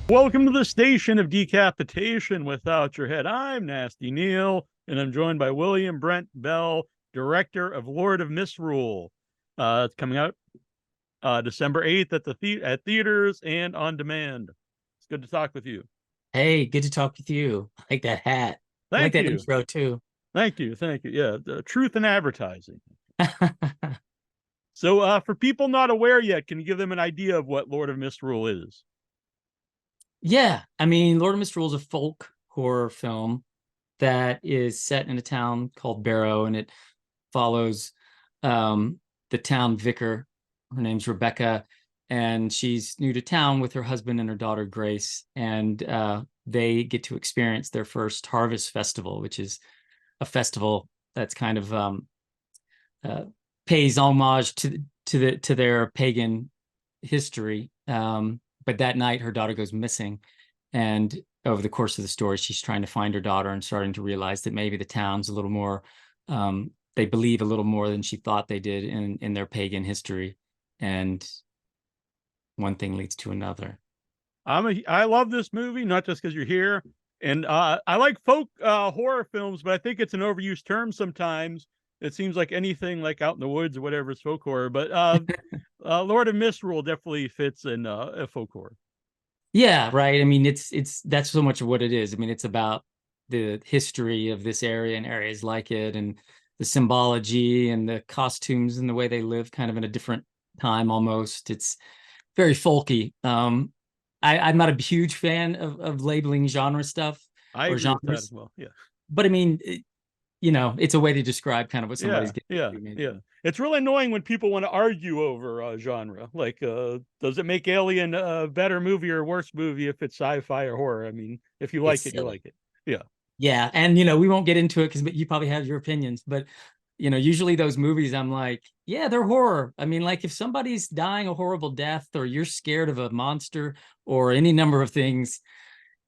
Welcome to the station of decapitation without your head. I'm Nasty Neil, and I'm joined by William Brent Bell, director of Lord of Misrule. It's coming out December 8th at at theaters and on demand. It's good to talk with you. Hey, good to talk with you. I like that hat. I like Thank that you. intro too. Thank you. Thank you. Yeah, the truth in advertising. So, for people not aware yet, can you give them an idea of what Lord of Misrule is? Yeah, I mean, Lord of Misrule is a folk horror film that is set in a town called Barrow, and it follows um, the town vicar. Her name's Rebecca, and she's new to town with her husband and her daughter Grace, and they get to experience their first harvest festival, which is a festival that's kind of uh, pays homage to their pagan history. But that night, her daughter goes missing, and over the course of the story, she's trying to find her daughter and starting to realize that maybe the town's a little more. They believe a little more than she thought they did in their pagan history, and one thing leads to another. I love this movie, not just because you're here. And I like folk horror films, but I think it's an overused term sometimes. It seems like anything like out in the woods or whatever is folk horror. But Lord of Misrule definitely fits in a folk horror. Yeah, right. I mean, it's that's so much of what it is. I mean, it's about the history of this area and areas like it, and the symbology and the costumes and the way they live, kind of in a different time almost. It's very folky. I'm not a huge fan of labeling genre stuff I or agree with that as genres, well. Yeah. but I mean, it's a way to describe kind of what somebody's Yeah, getting yeah, to, maybe. yeah. It's really annoying when people want to argue over genre. Like, does it make Alien a better movie or worse movie if it's sci-fi or horror? I mean, if you It's like it, you silly. like it. Yeah. Yeah, and we won't get into it because you probably have your opinions, but usually those movies, I'm like, yeah, they're horror. I mean, like if somebody's dying a horrible death, or you're scared of a monster, or any number of things,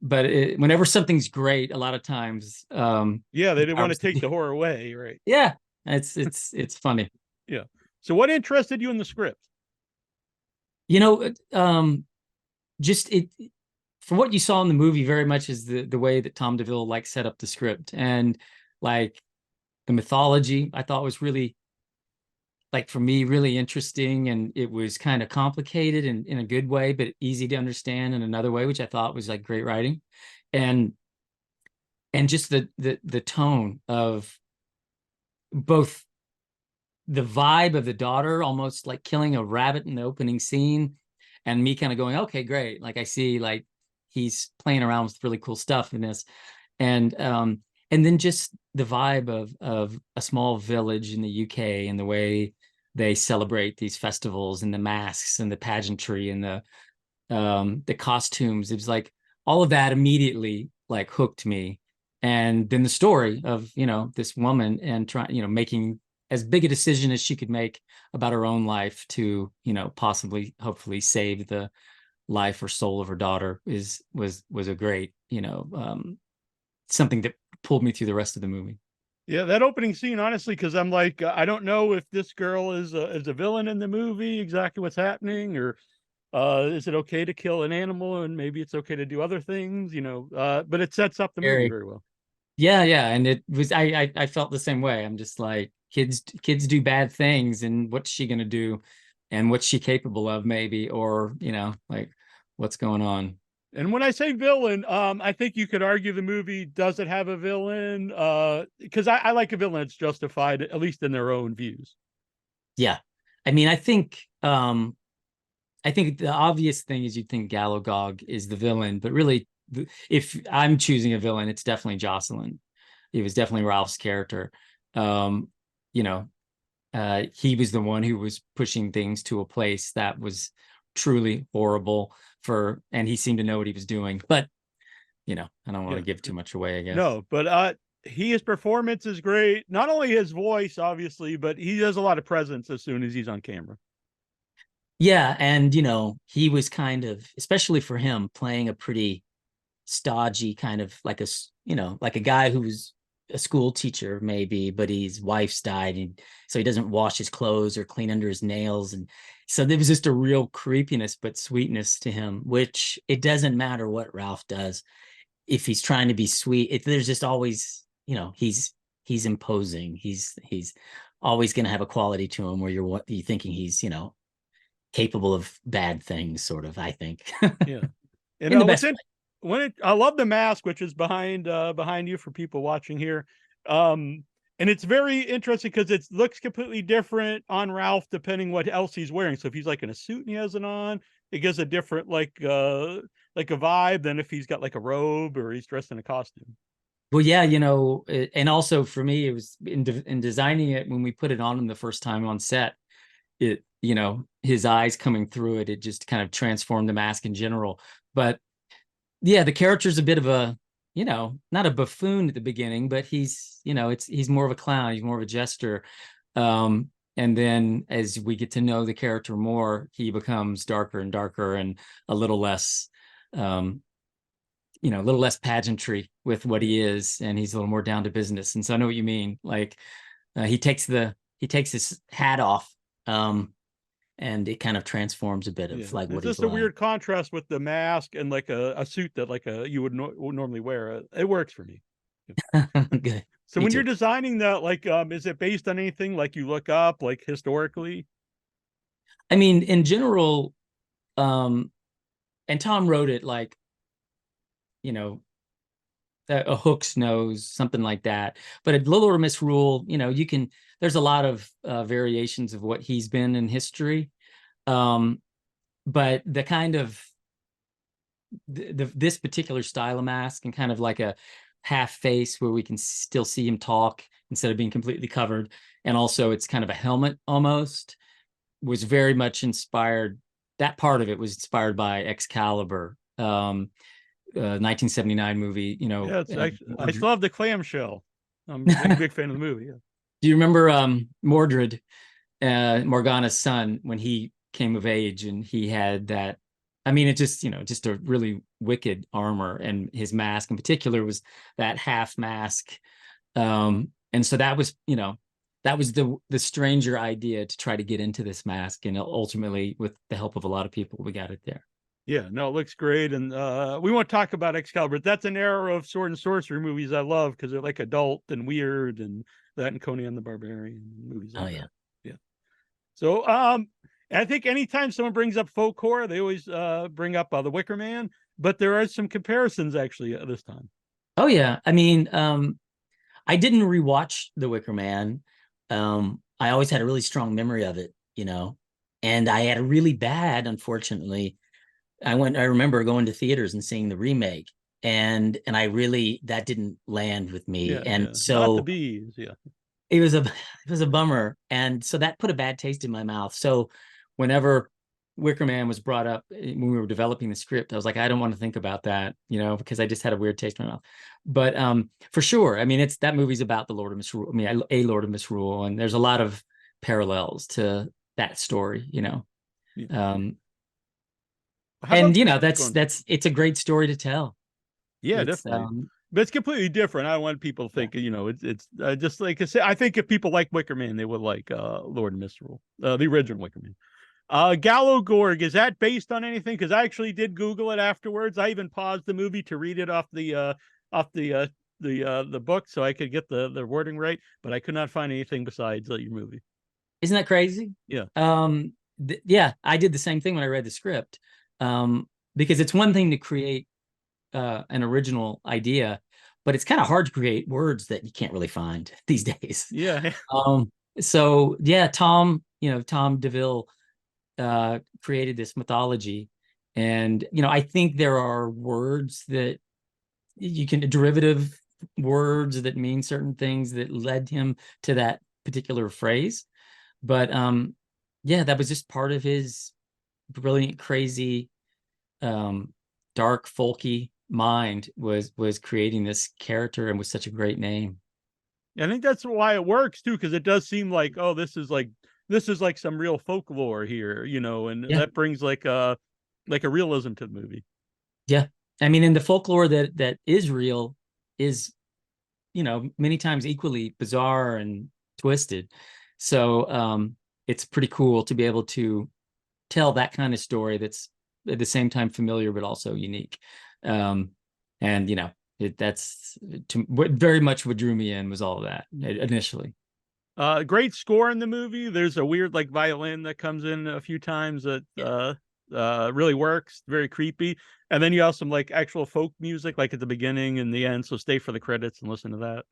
but whenever something's great, a lot of times, Yeah, they didn't want to obviously, take the horror away, right? yeah, it's funny. Yeah. So what interested you in the script? You know, just it from what you saw in the movie, very much is the way that Tom DeVille like set up the script, and like the mythology I thought was really, like, for me, really interesting, and it was kind of complicated in a good way but easy to understand in another way, which I thought was like great writing. And and just the tone of both the vibe of the daughter almost like killing a rabbit in the opening scene, and me kind of going, okay, great, like I see, like he's playing around with really cool stuff in this. And then just the vibe of a small village in the UK, and the way they celebrate these festivals, and the masks and the pageantry and the costumes. It was like all of that immediately like hooked me. And then the story of, this woman, and trying, making as big a decision as she could make about her own life to, possibly, hopefully save the life or soul of her daughter, was a great, something that pulled me through the rest of the movie. Yeah, that opening scene, honestly, because I'm like, I don't know if this girl is a villain in the movie, exactly what's happening, or is it okay to kill an animal and maybe it's okay to do other things, but it sets up the movie Very. very well. Yeah, yeah, and it was, I felt the same way. I'm just like, kids do bad things, and what's she gonna do, and what's she capable of, maybe, or like, what's going on? And when I say villain, I think you could argue the movie doesn't have a villain, because I like a villain that's justified, at least in their own views. Yeah, I mean, I think the obvious thing is you'd think Galogog is the villain, but really, if I'm choosing a villain, it's definitely Jocelyn. It was definitely Ralph's character. Um, you know, he was the one who was pushing things to a place that was truly horrible, and he seemed to know what he was doing. But I don't want Yeah. to give too much away, I guess. No, but his performance is great. Not only his voice, obviously, but he has a lot of presence as soon as he's on camera. Yeah, and he was kind of, especially for him, playing a pretty stodgy kind of, like like a guy who's a school teacher maybe, but his wife's died, and so he doesn't wash his clothes or clean under his nails. And so there was just a real creepiness but sweetness to him, which it doesn't matter what Ralph does. If he's trying to be sweet, there's just always, he's imposing. He's always going to have a quality to him where you're thinking he's, capable of bad things, sort of, I think. Yeah. In the best way. I love the mask, which is behind you for people watching here. And it's very interesting because it looks completely different on Ralph depending what else he's wearing. So if he's like in a suit and he has it on, it gives a different like a vibe than if he's got like a robe or he's dressed in a costume. Well, yeah, and also for me, it was in designing it, when we put it on him the first time on set, it, his eyes coming through it, it just kind of transformed the mask in general. But yeah, the character's a bit of a, not a buffoon at the beginning, but he's more of a clown. He's more of a jester. And then as we get to know the character more, he becomes darker and darker and a little less, a little less pageantry with what he is. And he's a little more down to business. And so I know what you mean. Like he takes his hat off. And it kind of transforms a bit of like what he's just a weird contrast with the mask and like a suit that like you would normally wear. It works for me. Good. So when you're designing that, like, is it based on anything like you look up like historically? I mean, in general, and Tom wrote it like, a hook's nose, something like that. But at Little or Misrule, there's a lot of variations of what he's been in history. But the kind of this particular style of mask and kind of like a half face where we can still see him talk instead of being completely covered, and also it's kind of a helmet almost, was very much inspired. That part of it was inspired by Excalibur, 1979 movie. Yeah, I still have the clamshell. I'm a big fan of the movie. Yeah. Do you remember Mordred, Morgana's son, when he came of age and he had that? I mean, it just, just a really wicked armor, and his mask in particular was that half mask. And so that was, that was the stranger idea to try to get into this mask. And ultimately, with the help of a lot of people, we got it there. Yeah, no, it looks great. And we won't talk about Excalibur. That's an era of sword and sorcery movies I love because they're like adult and weird, and that and Conan the Barbarian movies. Oh, yeah. Yeah. So I think anytime someone brings up folk horror, they always bring up The Wicker Man, but there are some comparisons actually this time. Oh, yeah. I mean, I didn't rewatch The Wicker Man. I always had a really strong memory of it, and I had a really bad, unfortunately. I remember going to theaters and seeing the remake, and I really, that didn't land with me. Yeah, and so not the bees. Yeah. It was a bummer. And so that put a bad taste in my mouth. So whenever Wicker Man was brought up when we were developing the script, I was like, I don't want to think about that, because I just had a weird taste in my mouth. But for sure, I mean, that movie's about the Lord of Misrule. I mean, a Lord of Misrule, and there's a lot of parallels to that story, Yeah. And it's a great story to tell. Yeah, definitely. But it's completely different. I don't want people to think, it's just like I say, I think if people like Wicker Man, they would like Lord of Misrule, the original Wicker Man. Gallo Gorg, is that based on anything? Because I actually did Google it afterwards. I even paused the movie to read it off the book so I could get the wording right, but I could not find anything besides your movie. Isn't that crazy? Yeah. Yeah, I did the same thing when I read the script. Because it's one thing to create an original idea, but it's kind of hard to create words that you can't really find these days. Yeah. So yeah, Tom DeVille created this mythology, and I think there are words that derivative words that mean certain things that led him to that particular phrase. But yeah, that was just part of his brilliant, crazy, dark, folky mind was creating this character, and was such a great name. I think that's why it works too, because it does seem like, oh, this is like some real folklore here, and that brings like a realism to the movie. Yeah, I mean, and the folklore that is real is many times equally bizarre and twisted. So it's pretty cool to be able to tell that kind of story that's at the same time familiar but also unique. And that's very much what drew me in, was all of that initially. Great score in the movie. There's a weird like violin that comes in a few times that really works. Very creepy. And then you have some like actual folk music like at the beginning and the end. So stay for the credits and listen to that.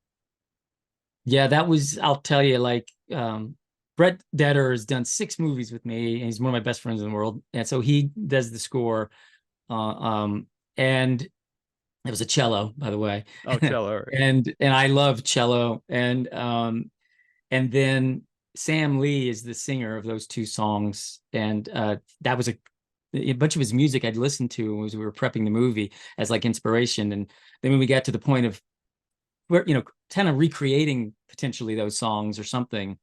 Yeah, that was, I'll tell you, like, Brett Detter has done 6 movies with me, and he's one of my best friends in the world. And so he does the score. And it was a cello, by the way. Oh, cello. Right. And I love cello. And then Sam Lee is the singer of those 2 songs. And that was a bunch of his music I'd listened to as we were prepping the movie as like inspiration. And then when we got to the point of where, kind of recreating potentially those songs or something,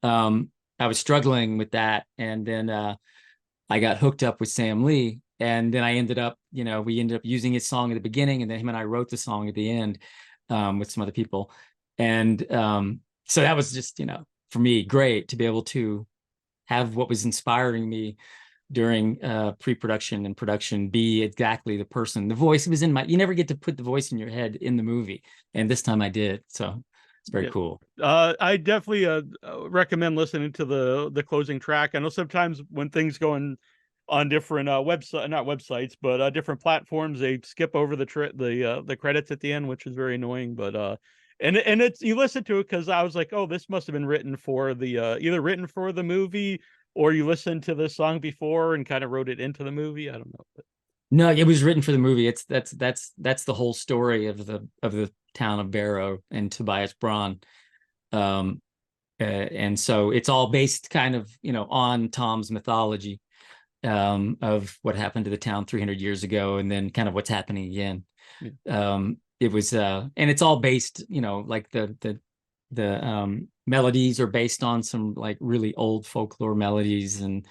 I was struggling with that. And then I got hooked up with Sam Lee. And then we ended up using his song at the beginning, and then him and I wrote the song at the end with some other people. And so that was just, for me, great to be able to have what was inspiring me during pre-production and production be exactly the person. The voice was you never get to put the voice in your head in the movie. And this time I did. So it's very cool. I definitely recommend listening to the closing track. I know sometimes when things go on different not websites, but different platforms, they skip over the credits at the end, which is very annoying. But and it's, you listen to it because I was like, oh, this must have been written for the either written for the movie, or you listened to the song before and kind of wrote it into the movie. I don't know. But no, it was written for the movie. That's the whole story of the town of Barrow and Tobias Braun. And so it's all based kind of, on Tom's mythology of what happened to the town 300 years ago, and then kind of what's happening again. Yeah. It was and it's all based, like the melodies are based on some like really old folklore melodies, and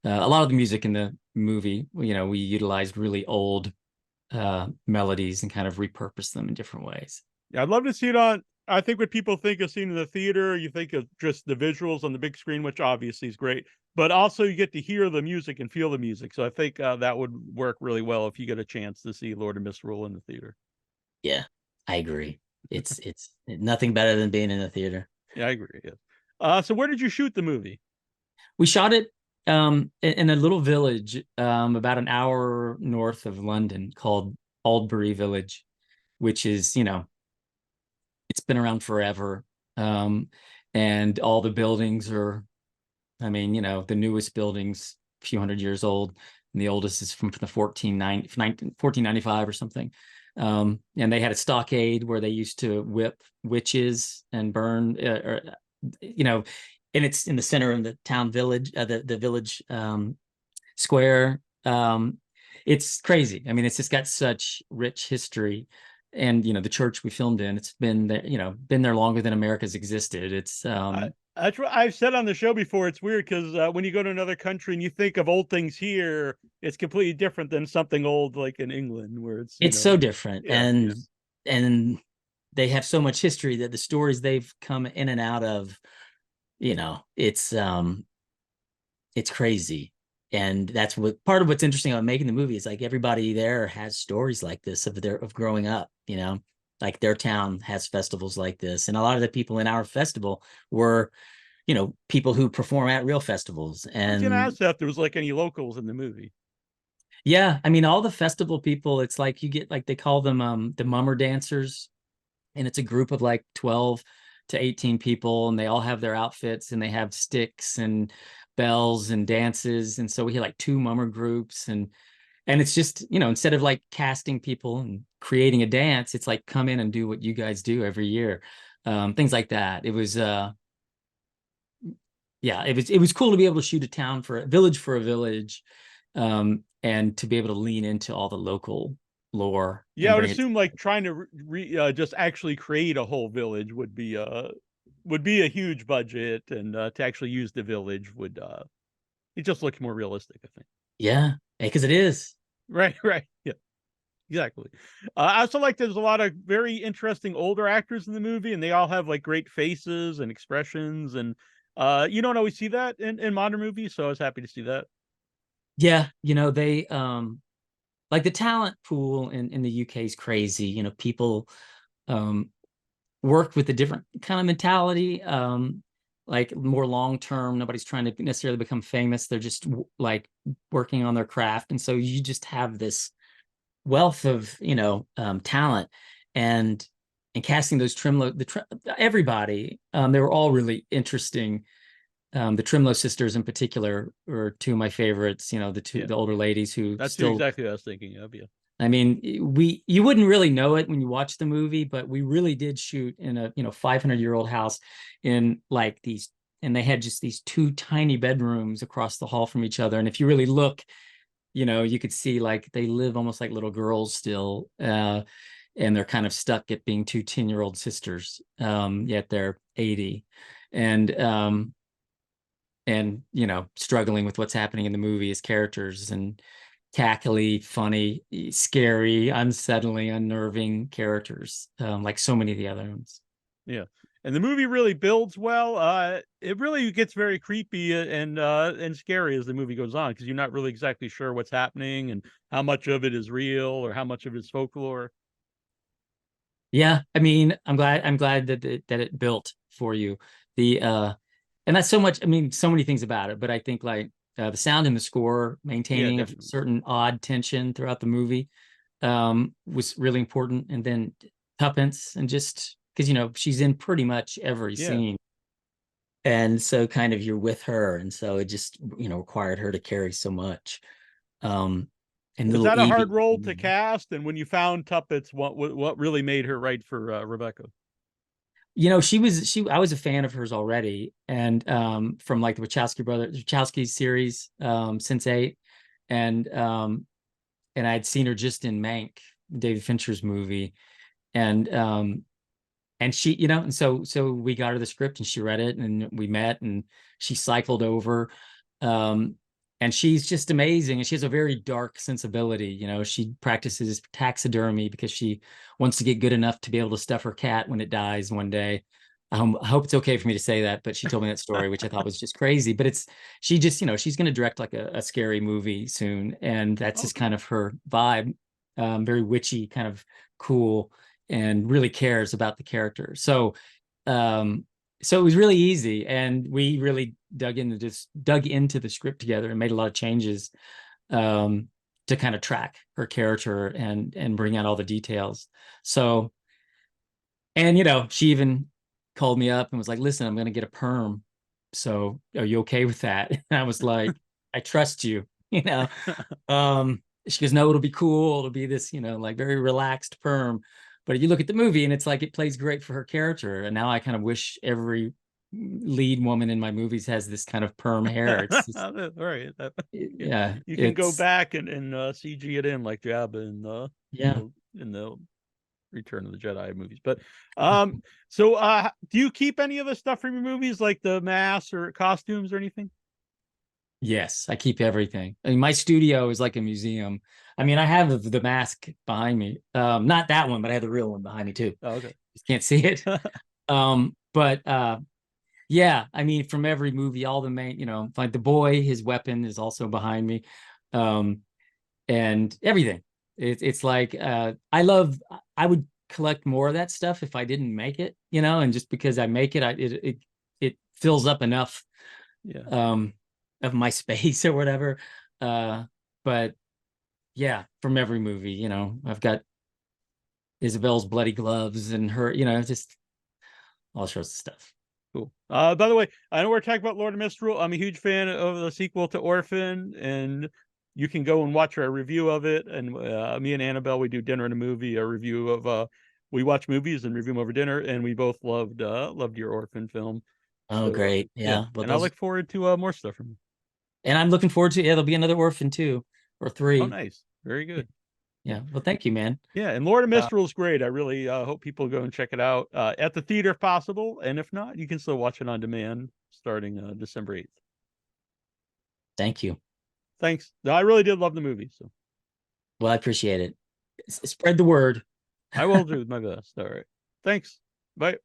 a lot of the music in the movie, we utilized really old melodies and kind of repurposed them in different ways. Yeah, I'd love to see it on. I think when people think of seeing in the theater, you think of just the visuals on the big screen, which obviously is great, but also you get to hear the music and feel the music. So I think that would work really well if you get a chance to see Lord of Misrule in the theater. Yeah, I agree. It's nothing better than being in the theater. Yeah, I agree. Yeah. So where did you shoot the movie? We shot it in a little village about an hour north of London called Aldbury Village, which is, it's been around forever. And all the buildings are, the newest building's a few hundred years old, and the oldest is from the 1495 or something. And they had a stockade where they used to whip witches and burn, and it's in the center of the town village, the village square. It's crazy. It's just got such rich history. And the church we filmed in, it's been there, been there longer than America's existed. It's that's what I've said on the show before. It's weird because when you go to another country and you think of old things here, it's completely different than something old like in England, where it's so different. Yeah, and they have so much history that the stories they've come in and out of, it's crazy. And that's what part of what's interesting about making the movie is like everybody there has stories like this of growing up, like their town has festivals like this. And a lot of the people in our festival were, people who perform at real festivals. And I was gonna ask if there was like any locals in the movie. Yeah, all the festival people, it's like you get, like, they call them the mummer dancers, and it's a group of like 12 to 18 people, and they all have their outfits, and they have sticks and bells and dances. And so we had like 2 mummer groups, and it's just, instead of like casting people and creating a dance, it's like, come in and do what you guys do every year. Things like that. It was it was cool to be able to shoot a village for a village, and to be able to lean into all the local lore. Yeah, I would assume like trying to just actually create a whole village would be a huge budget, and to actually use the village would it just looks more realistic, I think. Yeah, because it is. Right. Yeah. Exactly. I also like there's a lot of very interesting older actors in the movie, and they all have like great faces and expressions, and you don't always see that in modern movies, so I was happy to see that. Yeah, they like the talent pool in the UK is crazy. People um work with a different kind of mentality, like more long term. Nobody's trying to necessarily become famous. They're just like working on their craft. And so you just have this wealth of, talent, and casting those everybody, they were all really interesting. The Trimlo sisters in particular were two of my favorites, Yeah, the older ladies who that's who still, exactly I was thinking of. Yeah. I mean, you wouldn't really know it when you watch the movie, but we really did shoot in a 500-year-old house in like these, and they had just these two tiny bedrooms across the hall from each other. And if you really look, you could see like they live almost like little girls still, and they're kind of stuck at being two 10-year-old sisters, yet they're 80, and struggling with what's happening in the movie as characters, and cackly, funny, scary, unsettling, unnerving characters, like so many of the other ones. Yeah. And the movie really builds well. It really gets very creepy and scary as the movie goes on, because you're not really exactly sure what's happening and how much of it is real or how much of it is folklore. Yeah, I mean, I'm glad that it built for you. The And that's so much, I mean, so many things about it, but I think like the sound and the score, Yeah, maintaining a definitely. certain odd tension throughout the movie, was really important. And then Tuppence, and just because she's in pretty much every Yeah. scene, and so kind of you're with her, and so it just required her to carry so much. Um, and Was little that a hard Evie, role to cast? And when you found Tuppence, what really made her right for Rebecca? I was a fan of hers already, and from like the Wachowski series, Sense8, and I had seen her just in Mank, David Fincher's movie, and she, and so we got her the script, and she read it, and we met, and she cycled over, um and she's just amazing, and she has a very dark sensibility. She practices taxidermy because she wants to get good enough to be able to stuff her cat when it dies one day. I hope it's okay for me to say that, but she told me that story, which I thought was just crazy. But she just, she's going to direct like a scary movie soon, and that's just Okay. kind of her vibe. Very witchy, kind of cool, and really cares about the character. Um, so it was really easy, and we really dug into the script together and made a lot of changes, to kind of track her character and bring out all the details. So, and she even called me up and was like, "Listen, I'm going to get a perm. So, are you okay with that?" And I was like, "I trust you." She goes, "No, it'll be cool. It'll be this, like very relaxed perm." But you look at the movie, and it's like it plays great for her character. And now I kind of wish every lead woman in my movies has this kind of perm hair. Right. Yeah. Yeah, You can go it's back and CG it in like Jabba yeah. in the Return of the Jedi movies. But so do you keep any of the stuff from your movies, like the masks or costumes or anything? Yes, I keep everything. I mean, my studio is like a museum. I mean, I have the mask behind me. Not that one, but I have the real one behind me too. Oh, okay. You can't see it. But yeah, I mean, from every movie, all the main, like the boy, his weapon is also behind me. Um, and everything. It's like I would collect more of that stuff if I didn't make it, and just because I make it, it fills up enough Yeah. um of my space or whatever. But yeah, from every movie, I've got Isabel's bloody gloves and her, just all sorts of stuff. Cool. By the way, I know we're talking about Lord of Misrule. I'm a huge fan of the sequel to Orphan, and you can go and watch our review of it. And me and Annabelle, we do dinner and a movie, a review of we watch movies and review them over dinner, and we both loved your Orphan film. Oh, So great. yeah, Yeah. Well, and I look forward to more stuff from you. and I'm looking forward to, yeah, there'll be another Orphan 2 or Oh, 3. nice. Very good. Yeah. Well, thank you, man. Yeah, and Lord of Uh, Misrule is great. I really hope people go and check it out at the theater if possible, and if not, you can still watch it on demand starting December 8th. Thank you. Thanks. No, I really did love the movie. So Well, I appreciate it. Spread the word. I will do my best. All right. Thanks. Bye.